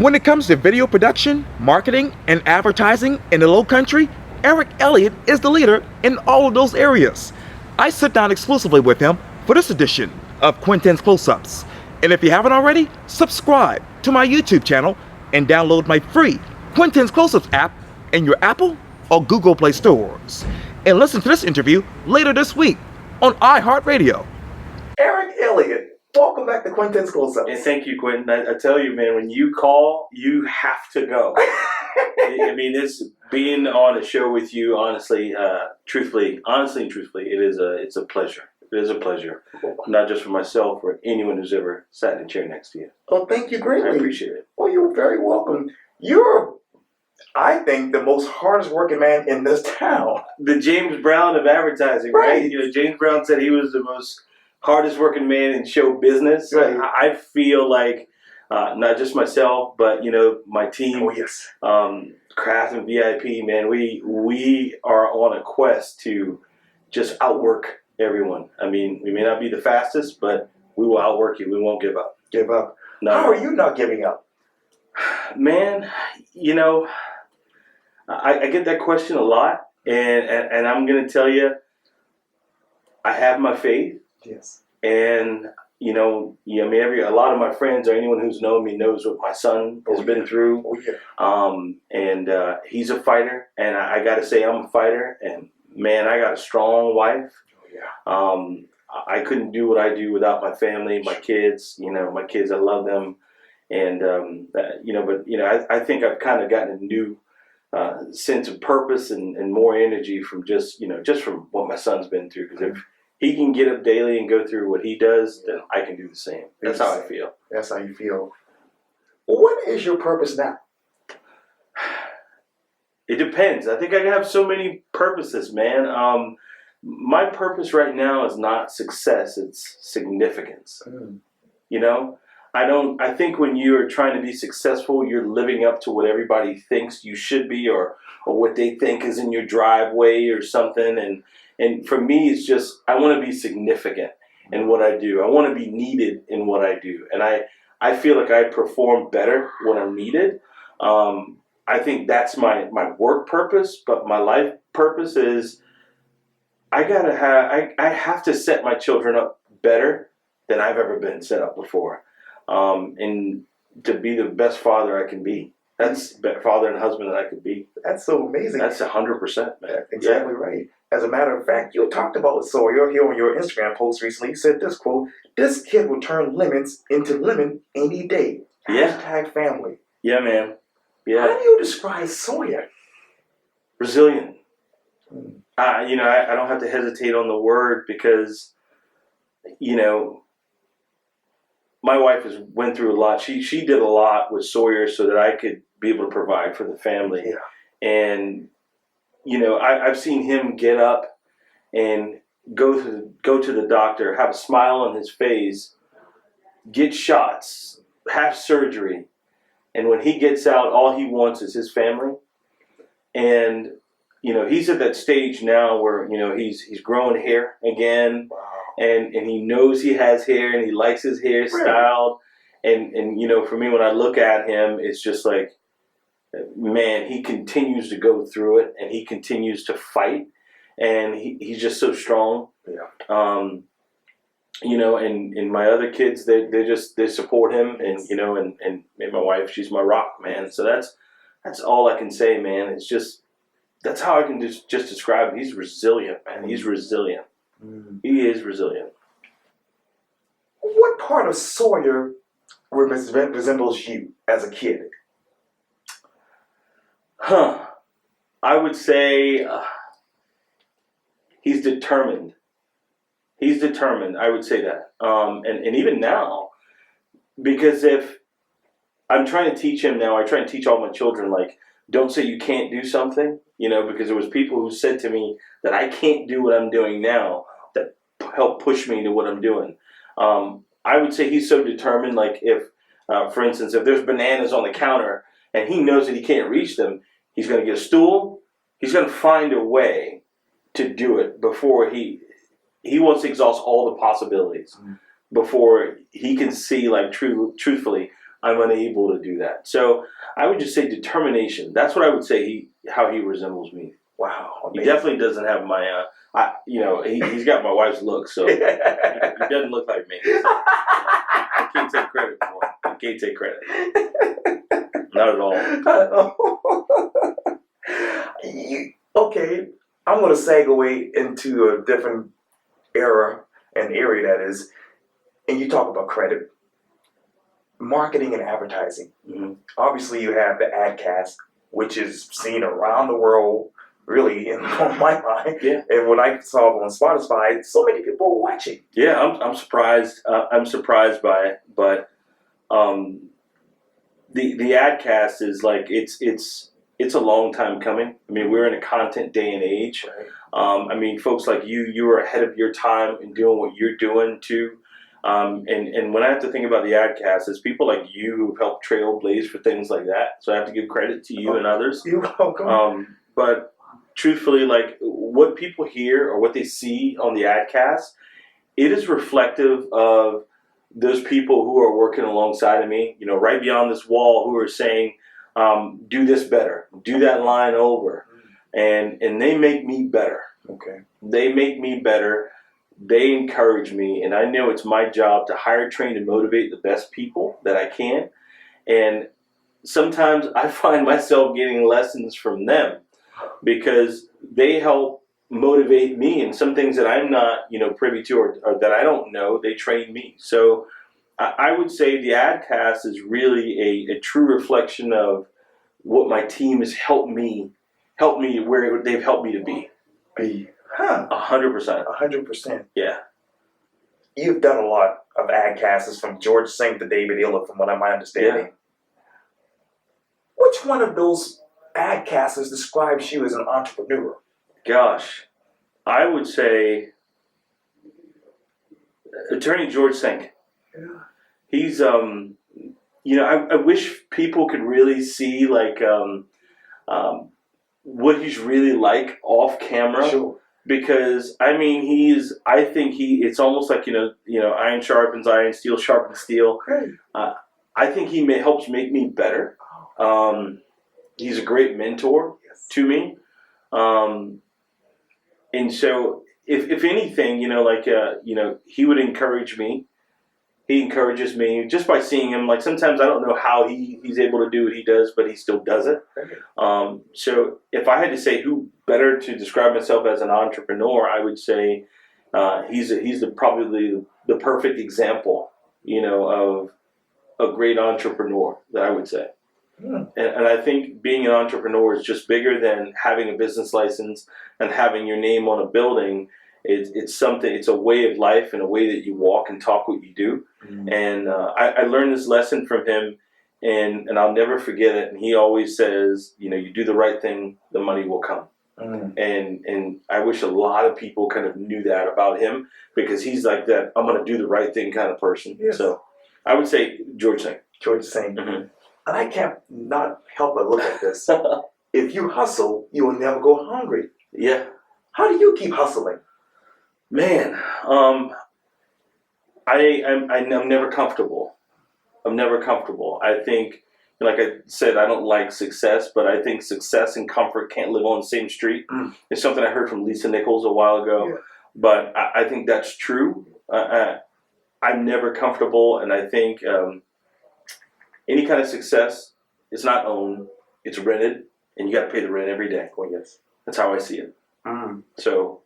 When it comes to video production, marketing, and advertising in the Low Country, Eric Elliott is the leader in all of those areas. I sit down exclusively with him for this edition of Quintin's Close-Ups. And if you haven't already, subscribe to my YouTube channel and download my free Quintin's Close-Ups app in your Apple or Google Play stores. And listen to this interview later this week on iHeartRadio. Eric Elliott, welcome back to Quintin's Close-Ups. And thank you, Quintin. I tell you, man, when you call, you have to go. I mean, it's being on a show with you, honestly and truthfully, it's a pleasure. It is a pleasure, not just for myself, for anyone who's ever sat in a chair next to you. Well, thank you greatly. I appreciate it. Well, you're very welcome. You're, I think, the most hardest working man in this town. The James Brown of advertising, right? You know, James Brown said he was the most hardest working man in show business. Right. I feel like not just myself, but you know, my team. Oh yes. Craft and VIP, man. We are on a quest to just outwork everyone. I mean, we may not be the fastest, but we will outwork you. We won't give up. Give up? No. How are you not giving up? Man, you know, I get that question a lot, and I'm going to tell you, I have my faith. Yes. And, you know, I mean, a lot of my friends or anyone who's known me knows what my son has been through. Oh, yeah. And he's a fighter, and I got to say I'm a fighter, and, man, I got a strong wife. Oh, yeah. I couldn't do what I do without my family, my kids. You know, my kids, I love them. And, you know, but, you know, I think I've kind of gotten a new sense of purpose and more energy from just from what my son's been through. Because if he can get up daily and go through what he does, then I can do the same. That's how I feel. That's how you feel. What is your purpose now? It depends. I think I have so many purposes, man. My purpose right now is not success, it's significance. You know? I think when you're trying to be successful, you're living up to what everybody thinks you should be or what they think is in your driveway or something. And for me, it's just, I want to be significant in what I do. I want to be needed in what I do. And I feel like I perform better when I'm needed. I think that's my work purpose, but my life purpose is I have to set my children up better than I've ever been set up before. And to be the best father I can be. That's father and husband that I could be. That's so amazing. That's 100%, man. That's exactly right. As a matter of fact, you talked about Sawyer here on your Instagram post recently. You said this quote, "This kid will turn lemons into lemon any day." Hashtag family. Yeah, man. Yeah. How do you describe Sawyer? Resilient. You know, I don't have to hesitate on the word because, you know, my wife went through a lot. She did a lot with Sawyer so that I could be able to provide for the family. Yeah. And, you know, I've seen him get up and go to the doctor, have a smile on his face, get shots, have surgery. And when he gets out, all he wants is his family. And, you know, he's at that stage now where, you know, he's growing hair again. Wow. And he knows he has hair and he likes his hair styled. And you know, for me, when I look at him, it's just like, man, he continues to go through it and he continues to fight. And he's just so strong. Yeah. You know, and my other kids, they support him. And, you know, and my wife, she's my rock, man. So that's all I can say, man. It's just, that's how I can just describe him. He's resilient, man. He's resilient. He is resilient. What part of Sawyer resembles you as a kid? I would say he's determined. He's determined. I would say that. And even now, because if I'm trying to teach him now, I try and teach all my children, like, don't say you can't do something, you know, because there was people who said to me that I can't do what I'm doing now that help push me to what I'm doing. I would say he's so determined, like if, for instance, if there's bananas on the counter and he knows that he can't reach them, he's going to get a stool. He's going to find a way to do it before he wants to exhaust all the possibilities before he can see, like, truthfully, I'm unable to do that. So I would just say determination. That's what I would say how he resembles me. Wow. He definitely doesn't have my, he's got my wife's look, so he doesn't look like me. So, I can't take credit for it. I can't take credit. Not at all. Okay, I'm going to segue into a different era and area that is, and you talk about credit. Marketing and advertising. Mm-hmm. Obviously, you have the AdCast, which is seen around the world, really, on my mind. Yeah. And when I saw it on Spotify, so many people were watching. Yeah, I'm surprised. I'm surprised by it, but the AdCast is like it's a long time coming. I mean, we're in a content day and age. Right. I mean, folks like you are ahead of your time in doing what you're doing too. And when I have to think about the AdCast, it's people like you who've helped trailblaze for things like that. So I have to give credit to you and others. You're welcome. But truthfully, like what people hear or what they see on the AdCast, it is reflective of those people who are working alongside of me, right beyond this wall, who are saying, do this better, do that line over. And they make me better. Okay. They make me better. They encourage me. And I know it's my job to hire, train, and motivate the best people that I can. And sometimes I find myself getting lessons from them because they help motivate me, and some things that I'm not, privy to or that I don't know, they train me. So I would say the AdCast is really a true reflection of what my team has helped me where they've helped me to be. 100%. 100%. Yeah. You've done a lot of AdCasts from George Sink to David Illa, from what I'm understanding. Yeah. Which one of those AdCasters describes you as an entrepreneur? Gosh, I would say Attorney George Sink. Yeah. He's, I wish people could really see like what he's really like off camera. Sure. Because I mean, it's almost like iron sharpens iron, steel sharpens steel. Great. I think he helps make me better. He's a great mentor to me. And so if anything, he would encourage me. He encourages me just by seeing him. Like sometimes I don't know how he's able to do what he does, but he still does it. So if I had to say who better to describe myself as an entrepreneur, I would say he's probably the perfect example, of a great entrepreneur that I would say. And I think being an entrepreneur is just bigger than having a business license and having your name on a building. It's something. It's a way of life and a way that you walk and talk what you do. And I learned this lesson from him, and I'll never forget it. And he always says, you do the right thing, the money will come. And I wish a lot of people kind of knew that about him, because he's like that I'm going to do the right thing kind of person. Yes. So I would say George Sink. George Sink. Mm-hmm. And I can't not help but look at this. If you hustle, you will never go hungry. Yeah. How do you keep hustling? Man, I'm never comfortable. I'm never comfortable. I think, like I said, I don't like success, but I think success and comfort can't live on the same street. It's something I heard from Lisa Nichols a while ago, but I think that's true. I'm never comfortable, and I think any kind of success is not owned, it's rented, and you got to pay the rent every day. Oh, yes. That's how I see it. So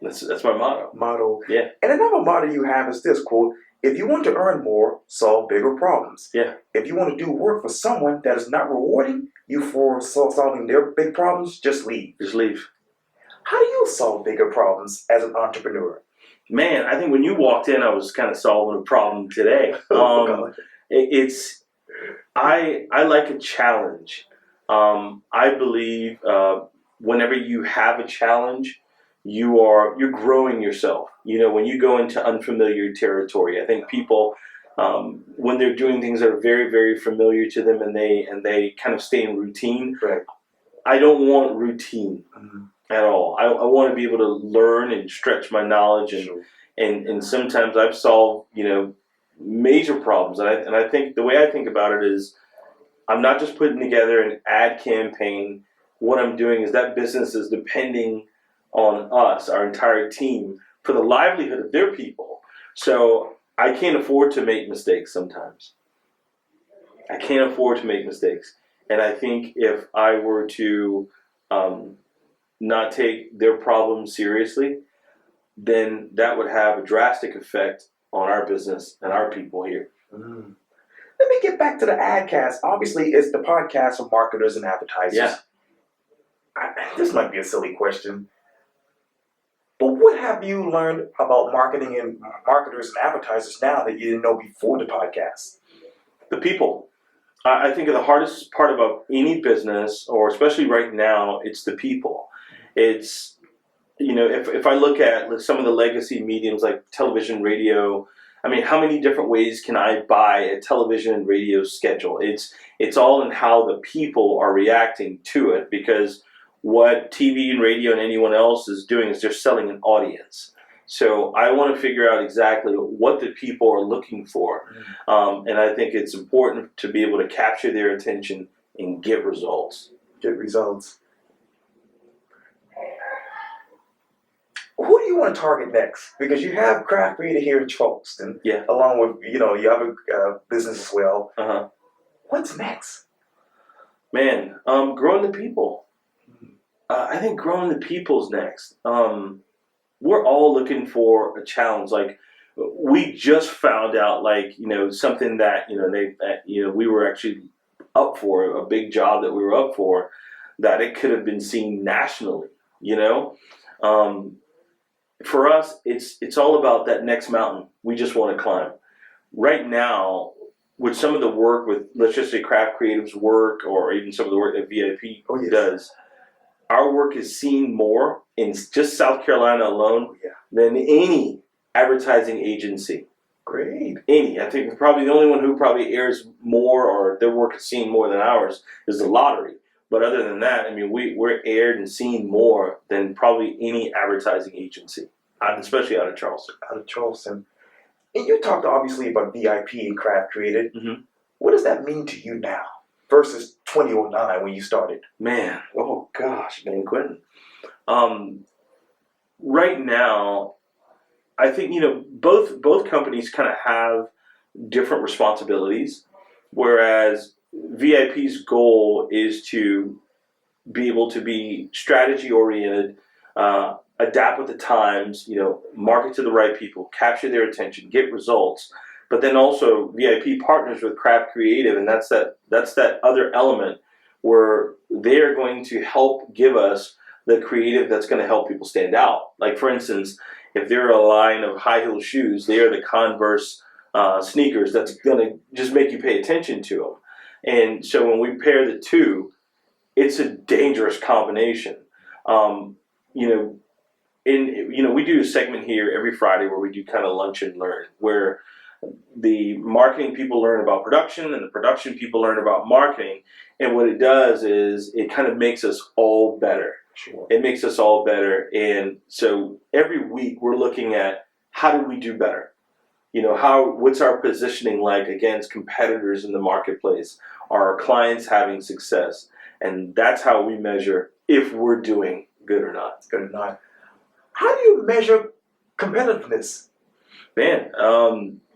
that's my motto. Yeah. And another motto you have is this, quote, if you want to earn more, solve bigger problems. Yeah. If you want to do work for someone that is not rewarding you for solving their big problems, just leave. Just leave. How do you solve bigger problems as an entrepreneur? Man, I think when you walked in, I was kind of solving a problem today. I like a challenge. I believe whenever you have a challenge, you're growing yourself. When you go into unfamiliar territory, I think people, when they're doing things that are very, very familiar to them, and they kind of stay in routine. Right. I don't want routine at all. I want to be able to learn and stretch my knowledge, and sometimes I've solved major problems. And I think the way I think about it is I'm not just putting together an ad campaign. What I'm doing is that business is depending on us, our entire team, for the livelihood of their people. So I can't afford to make mistakes sometimes. I can't afford to make mistakes. And I think if I were to not take their problems seriously, then that would have a drastic effect on our business and our people here. Mm. Let me get back to the AdCast. Obviously, it's the podcast for marketers and advertisers. Yeah. This might be a silly question, but what have you learned about marketing and marketers and advertisers now that you didn't know before the podcast? The people. I think the hardest part about any business, or especially right now, it's the people. It's, if I look at some of the legacy mediums like television, radio, I mean, how many different ways can I buy a television and radio schedule? It's all in how the people are reacting to it, because what TV and radio and anyone else is doing is they're selling an audience. So I want to figure out exactly what the people are looking for. And I think it's important to be able to capture their attention and get results. Get results. Who do you want to target next? Because you have Craft Creator here in Charleston, Yeah. along with your other business as well. Uh-huh. What's next? Man, growing the people. I think growing the people's next. We're all looking for a challenge. Like, we just found out, something that we were actually up for, a big job that we were up for, that it could have been seen nationally. For us, it's all about that next mountain we just want to climb. Right now, with some of the work with, let's just say, Craft Creative's work, or even some of the work that VIP does, our work is seen more in just South Carolina alone than any advertising agency. Great. I think probably the only one who probably airs more, or their work is seen more than ours, is the lottery. But other than that, I mean, we're aired and seen more than probably any advertising agency, especially out of Charleston. And you talked obviously about VIP and Craft Created. Mm-hmm. What does that mean to you now versus 2009 when you started? Man, oh gosh, man, Quentin. Right now, I think both companies kind of have different responsibilities, whereas VIP's goal is to be able to be strategy oriented, adapt with the times, market to the right people, capture their attention, get results. But then also VIP partners with Craft Creative, and that's that other element where they're going to help give us the creative that's going to help people stand out. Like, for instance, if they're a line of high heel shoes, they are the Converse sneakers that's going to just make you pay attention to them. And so when we pair the two, it's a dangerous combination. We do a segment here every Friday where we do kind of lunch and learn, where the marketing people learn about production and the production people learn about marketing. And what it does is it kind of makes us all better. Sure. It makes us all better. And so every week we're looking at, how do we do better? What's our positioning like against competitors in the marketplace? Are our clients having success? And that's how we measure if we're doing good or not. How do you measure competitiveness? Man,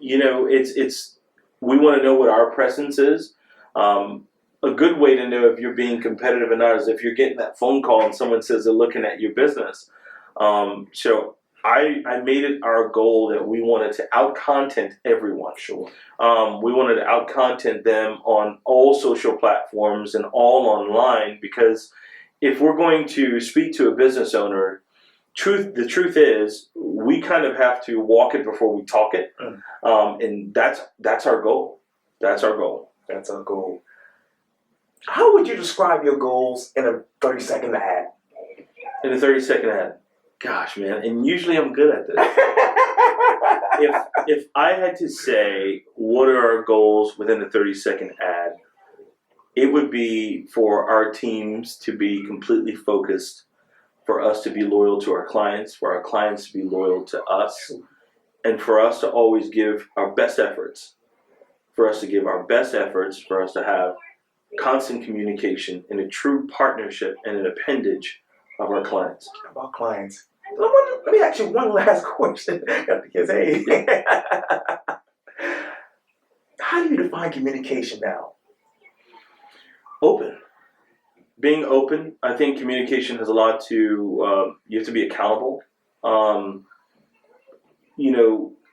it's we want to know what our presence is. A good way to know if you're being competitive or not is if you're getting that phone call and someone says they're looking at your business. So I made it our goal that we wanted to out-content everyone. Sure. We wanted to out-content them on all social platforms and all online, because if we're going to speak to a business owner, the truth is we kind of have to walk it before we talk it. And that's our goal. That's our goal. How would you describe your goals in a 30-second ad? In a 30-second ad? Gosh, man, and usually I'm good at this. If I had to say what are our goals within a 30-second ad, it would be for our teams to be completely focused, for us to be loyal to our clients, for our clients to be loyal to us, and for us to always give our best efforts, for us to have constant communication and a true partnership and an appendage of our clients. About clients. Let me ask you one last question. Because, hey, how do you define communication now? Open. Being open. I think communication has a lot to, you have to be accountable.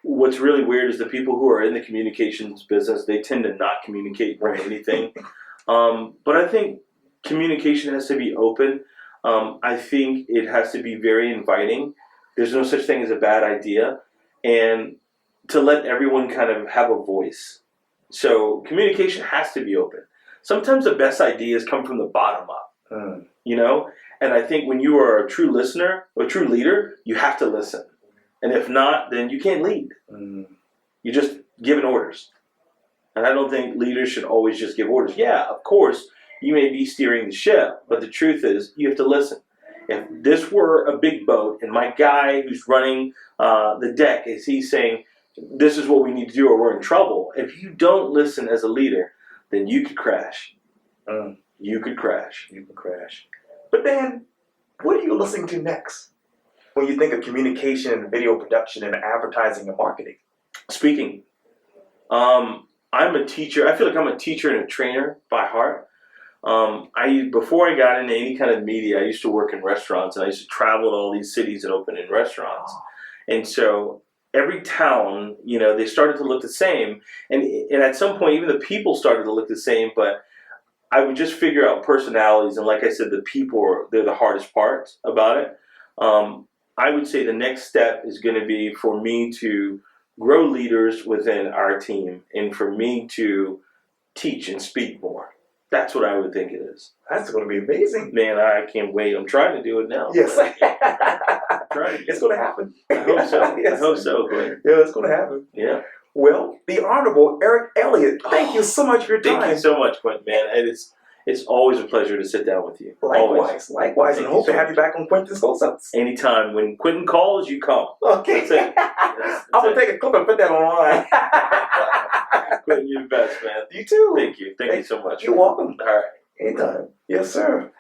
What's really weird is the people who are in the communications business, they tend to not communicate Right. anything. But I think communication has to be open. I think it has to be very inviting. There's no such thing as a bad idea. And to let everyone kind of have a voice. So communication has to be open. Sometimes the best ideas come from the bottom up, And I think when you are a true listener, or a true leader, you have to listen. And if not, then you can't lead. You're just giving orders. And I don't think leaders should always just give orders. Yeah, of course, you may be steering the ship, but the truth is you have to listen. If this were a big boat and my guy who's running the deck, is he saying, this is what we need to do or we're in trouble, if you don't listen as a leader, then you could crash. You could crash. You can crash. But Dan, what are you listening to next when you think of communication and video production and advertising and marketing? Speaking. I'm a teacher. I feel like I'm a teacher and a trainer by heart. Before I got into any kind of media, I used to work in restaurants, and I used to travel to all these cities and open in restaurants. And so every town, they started to look the same. And at some point, even the people started to look the same, but I would just figure out personalities. And like I said, the people, they're the hardest part about it. I would say the next step is going to be for me to grow leaders within our team and for me to teach and speak more. That's what I would think it is. That's going to be amazing. Man, I can't wait. I'm trying to do it now. Yes. It's going to happen. I hope so. Yes. I hope so, Glenn. Yeah, it's going to happen. Yeah. Well, the Honorable Eric Elliott, thank you so much for your time. Thank you so much, Quentin, man. It's always a pleasure to sit down with you. Likewise. Thank And you hope so to have much. you back on Quentin's Close-Ups. Anytime. When Quentin calls, you come. Okay. That's it. That's I'm going it. to take a clip and put that online. Quentin, you're the best, man. You too. Thank you. Thank you so much. You're welcome. All right. Anytime. Yes, sir.